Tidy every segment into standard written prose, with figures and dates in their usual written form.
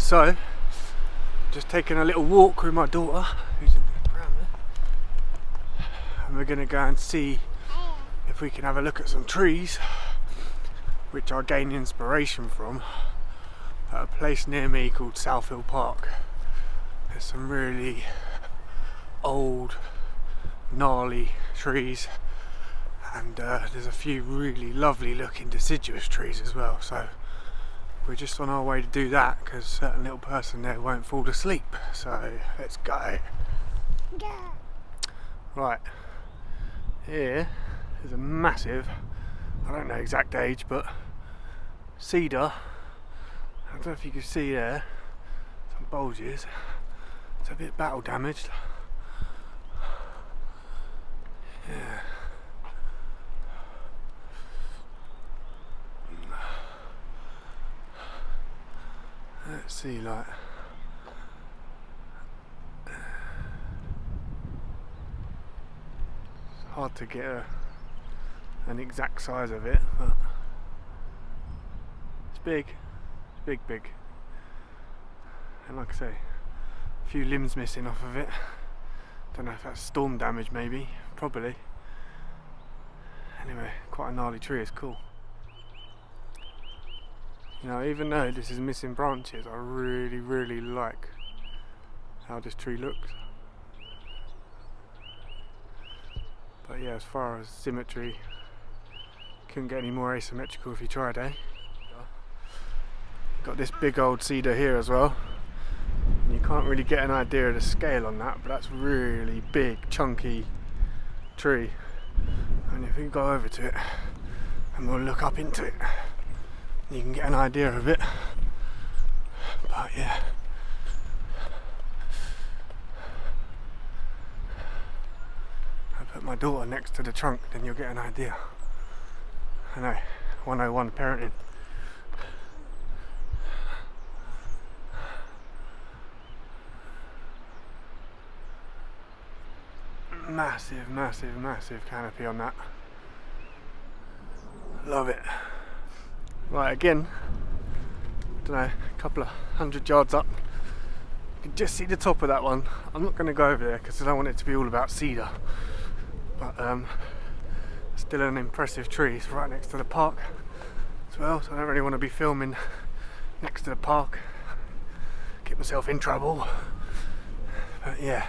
So, just taking a little walk with my daughter, who's in the pram there, and we're going to go and see if we can have a look at some trees, which I gained inspiration from at a place near me called South Hill Park. There's some really old, gnarly trees, and there's a few really lovely looking deciduous trees as well. So we're just on our way to do that because a certain little person there won't fall asleep. So let's go. Right, here is a massive, I don't know exact age, but cedar. I don't know if you can see there, some bulges. It's a bit battle damaged. Yeah. Let's see, like, it's hard to get an exact size of it, but it's big. It's big. And like I say, a few limbs missing off of it. Don't know if that's storm damage, maybe, probably. Anyway, quite a gnarly tree, it's cool. You know, even though this is missing branches, I really like how this tree looks. But yeah, as far as symmetry, couldn't get any more asymmetrical if you tried, eh? Got this big old cedar here as well. And you can't really get an idea of the scale on that, but that's really big, chunky tree. And if we go over to it and we'll look up into it, you can get an idea of it. But yeah, I put my daughter next to the trunk, then you'll get an idea. I know, 101 parenting. Massive canopy on that. Love it. Right, again, don't know, a couple of 100 yards up, you can just see the top of that one. I'm not going to go over there because I don't want it to be all about cedar, but still an impressive tree. It's right next to the park as well, so I don't really want to be filming next to the park, get myself in trouble. But yeah,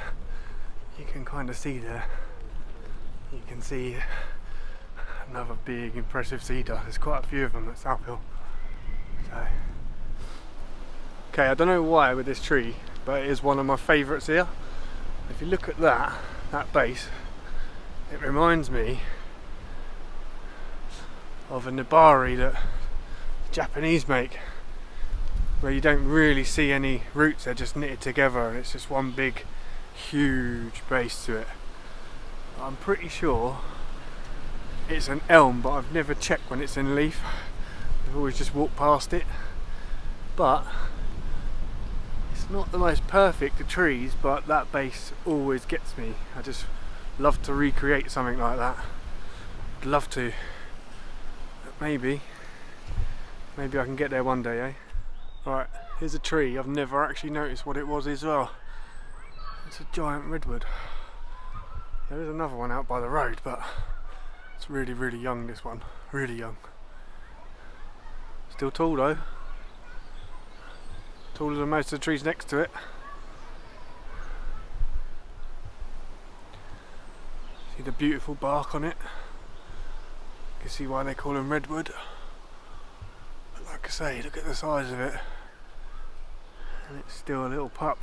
you can kind of see there, you can see another big impressive cedar. There's quite a few of them at South Hill. So, okay, I don't know why with this tree, but it is one of my favourites here. If you look at that base, it reminds me of a nibari that the Japanese make, where you don't really see any roots, they're just knitted together and it's just one big huge base to it. I'm pretty sure it's an elm, but I've never checked when it's in leaf. I've always just walked past it. But it's not the most perfect of trees, but that base always gets me. I just love to recreate something like that. I'd love to. But maybe I can get there one day, eh? Right, here's a tree. I've never actually noticed what it was as well. It's a giant redwood. There is another one out by the road, but it's really young, this one. Really young. Still tall though. Taller than most of the trees next to it. See the beautiful bark on it. You can see why they call them redwood. But like I say, look at the size of it. And it's still a little pup.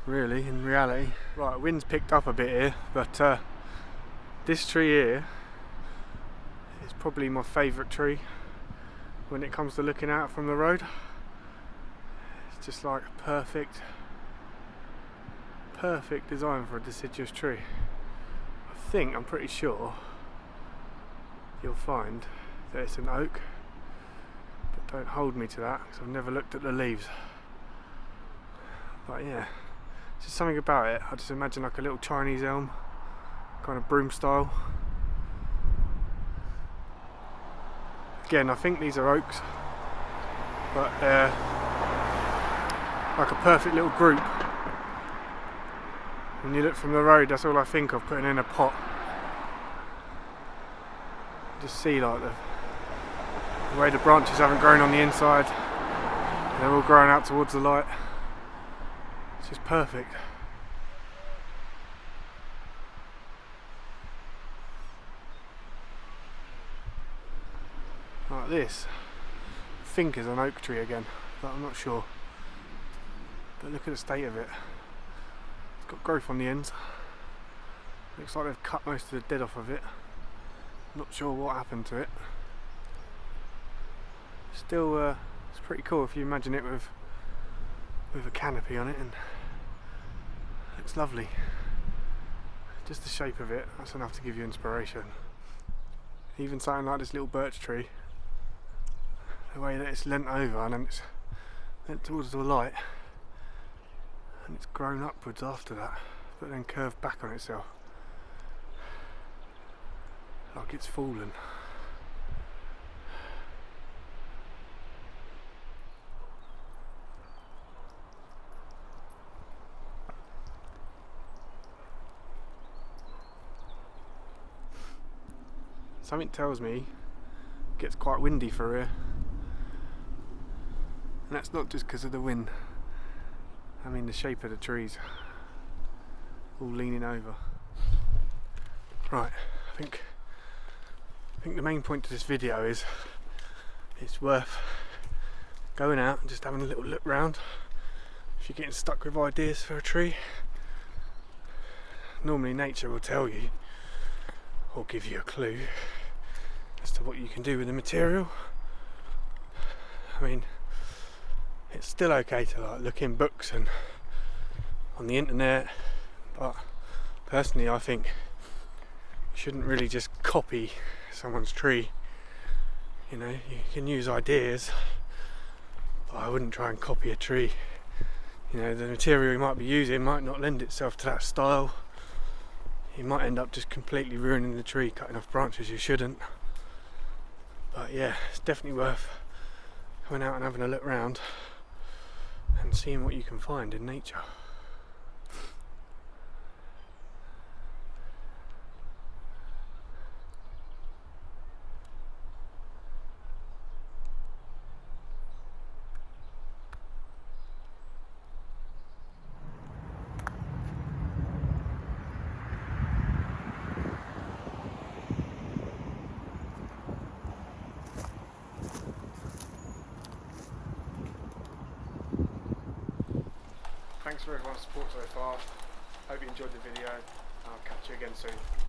Really, in reality. Right, wind's picked up a bit here, but this tree here is probably my favourite tree when it comes to looking out from the road. It's just like a perfect design for a deciduous tree. I'm pretty sure you'll find that it's an oak, but don't hold me to that because I've never looked at the leaves. But yeah, just something about it. I just imagine like a little Chinese elm, kind of broom style. Again, I think these are oaks, but they're like a perfect little group. When you look from the road, that's all I think of, putting in a pot. Just see like the way the branches haven't grown on the inside. They're all growing out towards the light. It's just perfect. Like this. I think is an oak tree again, but I'm not sure. But look at the state of it. It's got growth on the ends. Looks like they've cut most of the dead off of it. Not sure what happened to it. Still, it's pretty cool if you imagine it with a canopy on it, and it looks lovely. Just the shape of it, that's enough to give you inspiration. Even something like this little birch tree, the way that it's leant over and then it's leant towards the light, and it's grown upwards after that, but then curved back on itself, like it's fallen. Something tells me it gets quite windy for here, and that's not just because of the wind. I mean the shape of the trees, all leaning over. Right, I think the main point to this video is it's worth going out and just having a little look round. If you're getting stuck with ideas for a tree, normally nature will tell you or give you a clue as to what you can do with the material. I mean, it's still okay to like look in books and on the internet, but personally I think you shouldn't really just copy someone's tree. You know, you can use ideas, but I wouldn't try and copy a tree. You know, the material you might be using might not lend itself to that style. You might end up just completely ruining the tree, cutting off branches you shouldn't. But yeah, it's definitely worth going out and having a look round and seeing what you can find in nature. Thanks for everyone's support so far. Hope you enjoyed the video. I'll catch you again soon.